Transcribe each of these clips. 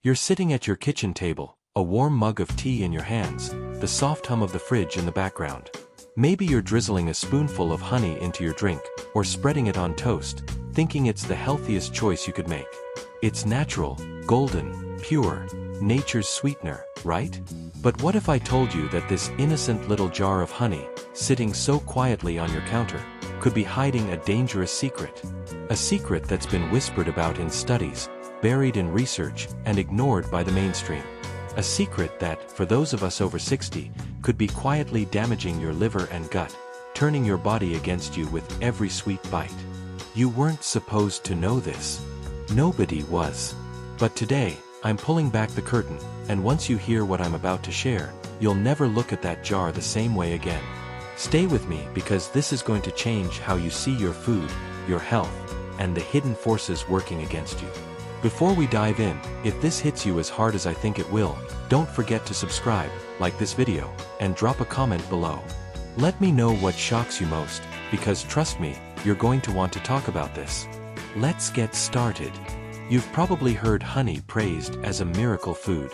You're sitting at your kitchen table, a warm mug of tea in your hands, the soft hum of the fridge in the background. Maybe you're drizzling a spoonful of honey into your drink, or spreading it on toast, thinking it's the healthiest choice you could make. It's natural, golden, pure, nature's sweetener, right? But what if I told you that this innocent little jar of honey, sitting so quietly on your counter, could be hiding a dangerous secret? A secret that's been whispered about in studies, buried in research, and ignored by the mainstream. A secret that, for those of us over 60, could be quietly damaging your liver and gut, turning your body against you with every sweet bite. You weren't supposed to know this. Nobody was. But today, I'm pulling back the curtain, and once you hear what I'm about to share, you'll never look at that jar the same way again. Stay with me because this is going to change how you see your food, your health, and the hidden forces working against you. Before we dive in, if this hits you as hard as I think it will, don't forget to subscribe, like this video, and drop a comment below. Let me know what shocks you most, because trust me, you're going to want to talk about this. Let's get started. You've probably heard honey praised as a miracle food.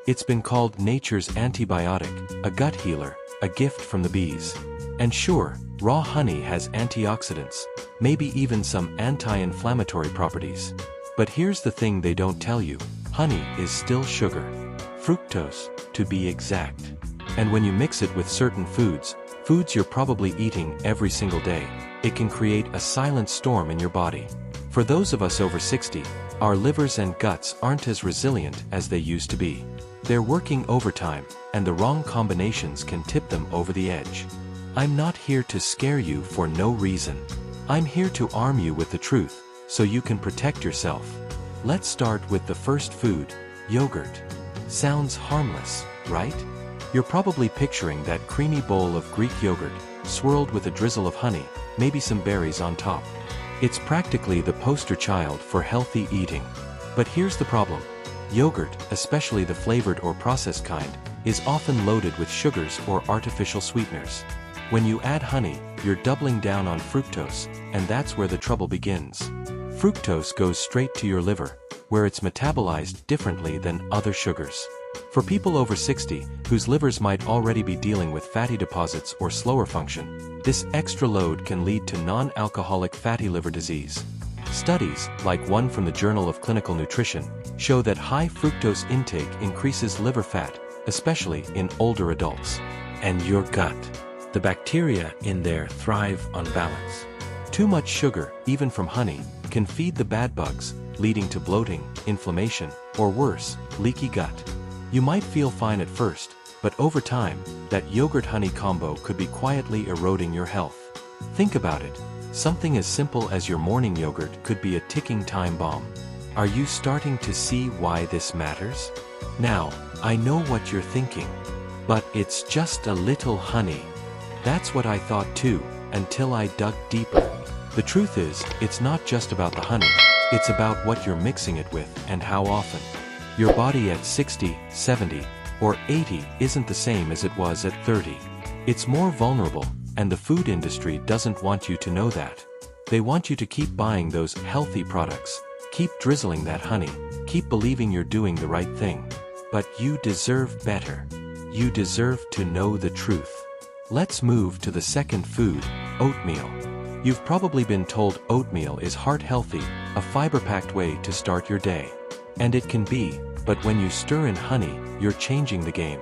It's been called nature's antibiotic, a gut healer, a gift from the bees. And sure, raw honey has antioxidants, maybe even some anti-inflammatory properties. But here's the thing they don't tell you, honey is still sugar. Fructose, to be exact. And when you mix it with certain foods you're probably eating every single day, it can create a silent storm in your body. For those of us over 60, our livers and guts aren't as resilient as they used to be. They're working overtime, and the wrong combinations can tip them over the edge. I'm not here to scare you for no reason. I'm here to arm you with the truth, so you can protect yourself. Let's start with the first food, yogurt. Sounds harmless, right? You're probably picturing that creamy bowl of Greek yogurt, swirled with a drizzle of honey, maybe some berries on top. It's practically the poster child for healthy eating. But here's the problem. Yogurt, especially the flavored or processed kind, is often loaded with sugars or artificial sweeteners. When you add honey, you're doubling down on fructose, and that's where the trouble begins. Fructose goes straight to your liver, where it's metabolized differently than other sugars. For people over 60, whose livers might already be dealing with fatty deposits or slower function, this extra load can lead to non-alcoholic fatty liver disease. Studies, like one from the Journal of Clinical Nutrition, show that high fructose intake increases liver fat, especially in older adults. And your gut. The bacteria in there thrive on balance. Too much sugar, even from honey, can feed the bad bugs, leading to bloating, inflammation, or worse, leaky gut. You might feel fine at first, but over time, that yogurt-honey combo could be quietly eroding your health. Think about it. Something as simple as your morning yogurt could be a ticking time bomb. Are you starting to see why this matters? Now, I know what you're thinking. But it's just a little honey. That's what I thought too, until I dug deeper. The truth is, it's not just about the honey, it's about what you're mixing it with and how often. Your body at 60, 70, or 80 isn't the same as it was at 30. It's more vulnerable, and the food industry doesn't want you to know that. They want you to keep buying those healthy products, keep drizzling that honey, keep believing you're doing the right thing. But you deserve better. You deserve to know the truth. Let's move to the second food, oatmeal. You've probably been told oatmeal is heart-healthy, a fiber-packed way to start your day. And it can be, but when you stir in honey, you're changing the game.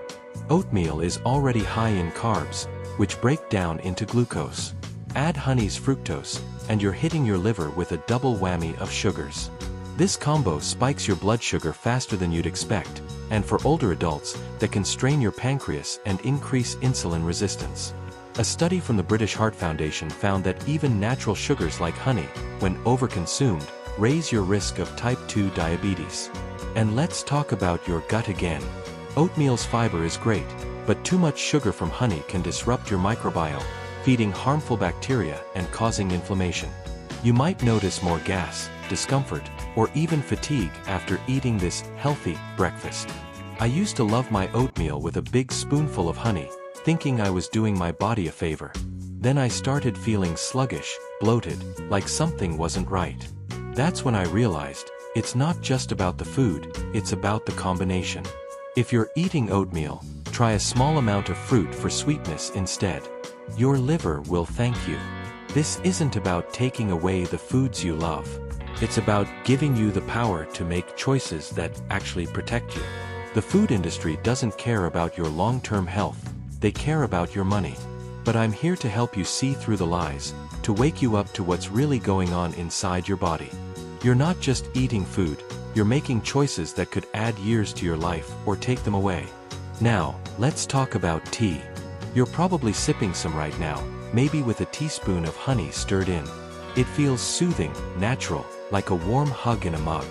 Oatmeal is already high in carbs, which break down into glucose. Add honey's fructose, and you're hitting your liver with a double whammy of sugars. This combo spikes your blood sugar faster than you'd expect, and for older adults, that can strain your pancreas and increase insulin resistance. A study from the British Heart Foundation found that even natural sugars like honey, when overconsumed, raise your risk of type 2 diabetes. And let's talk about your gut again. Oatmeal's fiber is great, but too much sugar from honey can disrupt your microbiome, feeding harmful bacteria and causing inflammation. You might notice more gas, discomfort, or even fatigue after eating this healthy breakfast. I used to love my oatmeal with a big spoonful of honey, thinking I was doing my body a favor. Then I started feeling sluggish, bloated, like something wasn't right. That's when I realized, It's not just about the food, it's about the combination. If you're eating oatmeal, try a small amount of fruit for sweetness instead. Your liver will thank you. This isn't about taking away the foods you love. It's about giving you the power to make choices that actually protect you. The food industry doesn't care about your long-term health, they care about your money. But I'm here to help you see through the lies, to wake you up to what's really going on inside your body. You're not just eating food, you're making choices that could add years to your life or take them away. Now, let's talk about tea. You're probably sipping some right now, maybe with a teaspoon of honey stirred in. It feels soothing, natural, like a warm hug in a mug.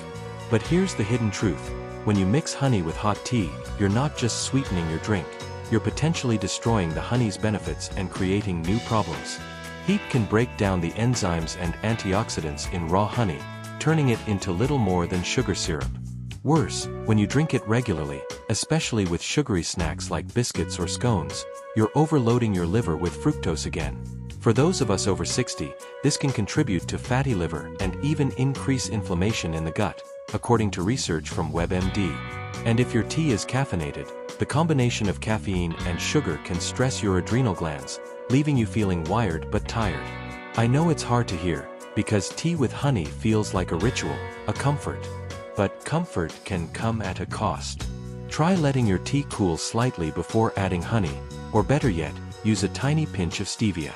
But here's the hidden truth. When you mix honey with hot tea, you're not just sweetening your drink, you're potentially destroying the honey's benefits and creating new problems. Heat can break down the enzymes and antioxidants in raw honey, turning it into little more than sugar syrup. Worse, when you drink it regularly, especially with sugary snacks like biscuits or scones, you're overloading your liver with fructose again. For those of us over 60, this can contribute to fatty liver and even increase inflammation in the gut, according to research from WebMD. And if your tea is caffeinated, the combination of caffeine and sugar can stress your adrenal glands, leaving you feeling wired but tired. I know it's hard to hear, because tea with honey feels like a ritual, a comfort. But comfort can come at a cost. Try letting your tea cool slightly before adding honey, or better yet, use a tiny pinch of stevia.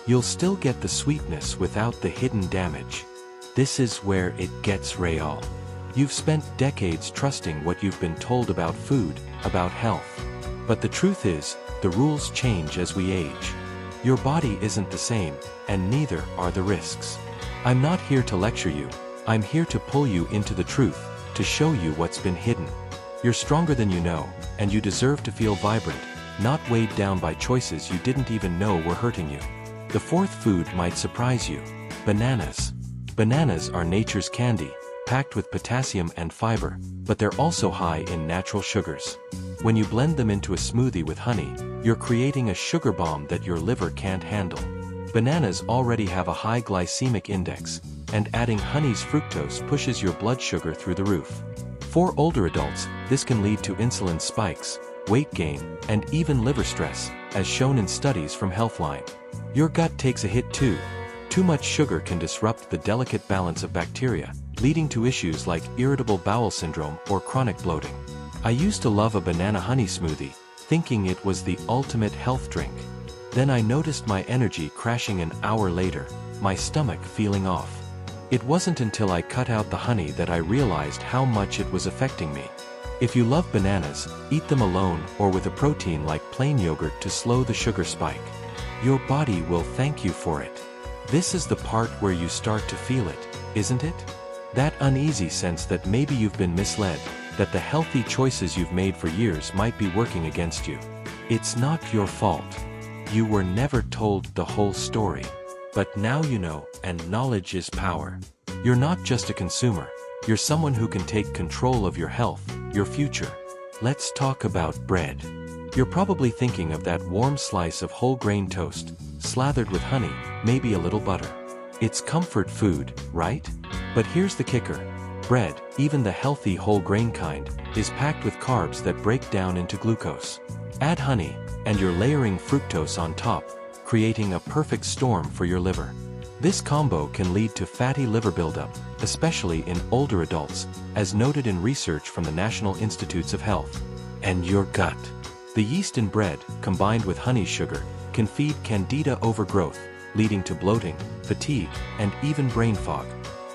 You'll still get the sweetness without the hidden damage. This is where it gets real. You've spent decades trusting what you've been told about food, about health. But the truth is, the rules change as we age. Your body isn't the same, and neither are the risks. I'm not here to lecture you, I'm here to pull you into the truth, to show you what's been hidden. You're stronger than you know, and you deserve to feel vibrant, not weighed down by choices you didn't even know were hurting you. The fourth food might surprise you. Bananas. Bananas are nature's candy, packed with potassium and fiber, but they're also high in natural sugars. When you blend them into a smoothie with honey, you're creating a sugar bomb that your liver can't handle. Bananas already have a high glycemic index, and adding honey's fructose pushes your blood sugar through the roof. For older adults, this can lead to insulin spikes, weight gain, and even liver stress, as shown in studies from Healthline. Your gut takes a hit too. Too much sugar can disrupt the delicate balance of bacteria, leading to issues like irritable bowel syndrome or chronic bloating. I used to love a banana honey smoothie, thinking it was the ultimate health drink. Then I noticed my energy crashing an hour later, my stomach feeling off. It wasn't until I cut out the honey that I realized how much it was affecting me. If you love bananas, eat them alone or with a protein like plain yogurt to slow the sugar spike. Your body will thank you for it. This is the part where you start to feel it, isn't it? That uneasy sense that maybe you've been misled, that the healthy choices you've made for years might be working against you. It's not your fault. You were never told the whole story. But now you know, and knowledge is power. You're not just a consumer, you're someone who can take control of your health, your future. Let's talk about bread. You're probably thinking of that warm slice of whole grain toast, slathered with honey, maybe a little butter. It's comfort food, right? But here's the kicker. Bread, even the healthy whole grain kind, is packed with carbs that break down into glucose. Add honey, and you're layering fructose on top, creating a perfect storm for your liver. This combo can lead to fatty liver buildup, especially in older adults, as noted in research from the National Institutes of Health. And your gut. The yeast in bread, combined with honey sugar, can feed candida overgrowth, leading to bloating, fatigue, and even brain fog.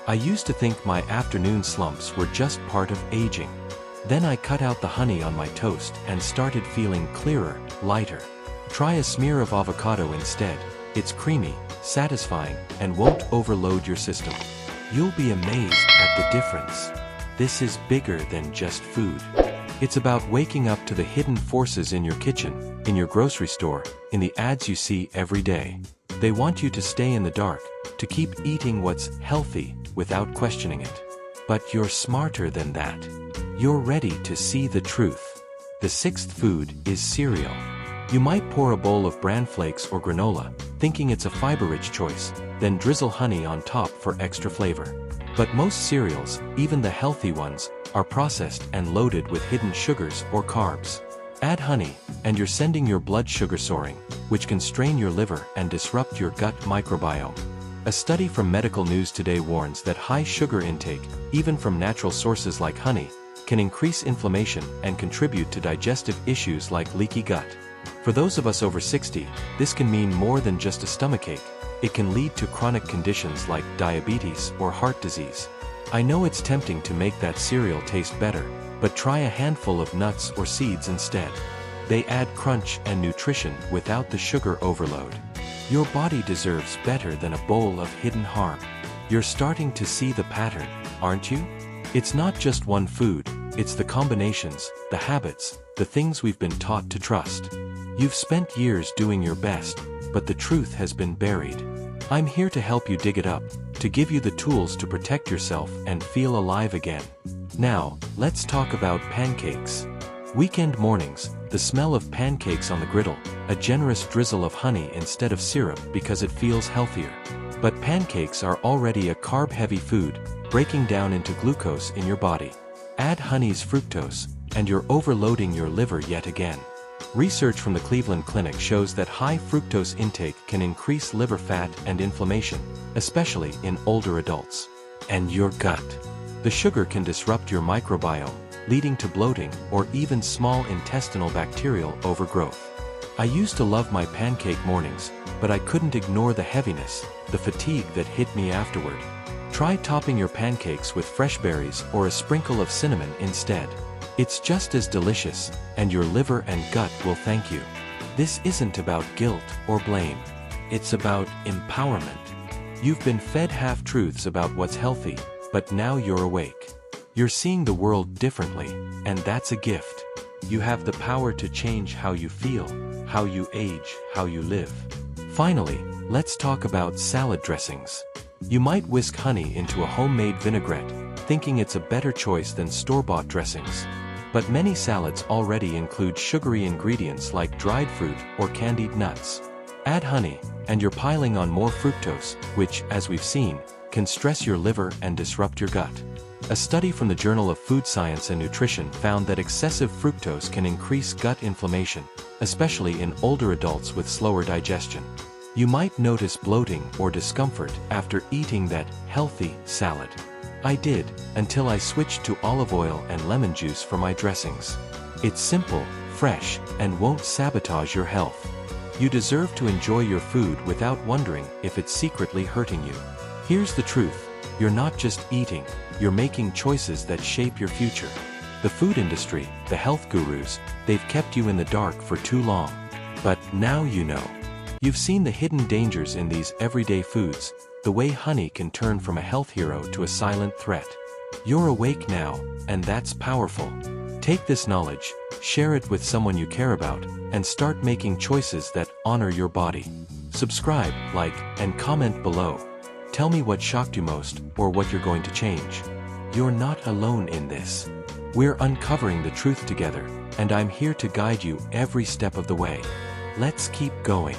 I used to think my afternoon slumps were just part of aging. Then I cut out the honey on my toast and started feeling clearer, lighter. Try a smear of avocado instead. It's creamy, satisfying, and won't overload your system. You'll be amazed at the difference. This is bigger than just food. It's about waking up to the hidden forces in your kitchen, in your grocery store, in the ads you see every day. They want you to stay in the dark, to keep eating what's healthy without questioning it. But you're smarter than that. You're ready to see the truth. The sixth food is cereal. You might pour a bowl of bran flakes or granola, thinking it's a fiber-rich choice, then drizzle honey on top for extra flavor. But most cereals, even the healthy ones, are processed and loaded with hidden sugars or carbs. Add honey, and you're sending your blood sugar soaring, which can strain your liver and disrupt your gut microbiome. A study from Medical News Today warns that high sugar intake, even from natural sources like honey, can increase inflammation and contribute to digestive issues like leaky gut. For those of us over 60, this can mean more than just a stomachache. It can lead to chronic conditions like diabetes or heart disease. I know it's tempting to make that cereal taste better, but try a handful of nuts or seeds instead. They add crunch and nutrition without the sugar overload. Your body deserves better than a bowl of hidden harm. You're starting to see the pattern, aren't you? It's not just one food, it's the combinations, the habits, the things we've been taught to trust. You've spent years doing your best, but the truth has been buried. I'm here to help you dig it up, to give you the tools to protect yourself and feel alive again. Now, let's talk about pancakes. Weekend mornings, the smell of pancakes on the griddle, a generous drizzle of honey instead of syrup because it feels healthier. But pancakes are already a carb-heavy food, breaking down into glucose in your body. Add honey's fructose, and you're overloading your liver yet again. Research from the Cleveland Clinic shows that high fructose intake can increase liver fat and inflammation, especially in older adults. And your gut. The sugar can disrupt your microbiome, leading to bloating or even small intestinal bacterial overgrowth. I used to love my pancake mornings, but I couldn't ignore the heaviness, the fatigue that hit me afterward. Try topping your pancakes with fresh berries or a sprinkle of cinnamon instead. It's just as delicious, and your liver and gut will thank you. This isn't about guilt or blame. It's about empowerment. You've been fed half-truths about what's healthy, but now you're awake. You're seeing the world differently, and that's a gift. You have the power to change how you feel, how you age, how you live. Finally, let's talk about salad dressings. You might whisk honey into a homemade vinaigrette, thinking it's a better choice than store-bought dressings. But many salads already include sugary ingredients like dried fruit or candied nuts. Add honey, and you're piling on more fructose, which, as we've seen, can stress your liver and disrupt your gut. A study from the Journal of Food Science and Nutrition found that excessive fructose can increase gut inflammation, especially in older adults with slower digestion. You might notice bloating or discomfort after eating that healthy salad. I did, until I switched to olive oil and lemon juice for my dressings. It's simple, fresh, and won't sabotage your health. You deserve to enjoy your food without wondering if it's secretly hurting you. Here's the truth, you're not just eating, you're making choices that shape your future. The food industry, the health gurus, they've kept you in the dark for too long. But now you know. You've seen the hidden dangers in these everyday foods, the way honey can turn from a health hero to a silent threat. You're awake now, and that's powerful. Take this knowledge, share it with someone you care about, and start making choices that honor your body. Subscribe, like, and comment below. Tell me what shocked you most, or what you're going to change. You're not alone in this. We're uncovering the truth together, and I'm here to guide you every step of the way. Let's keep going.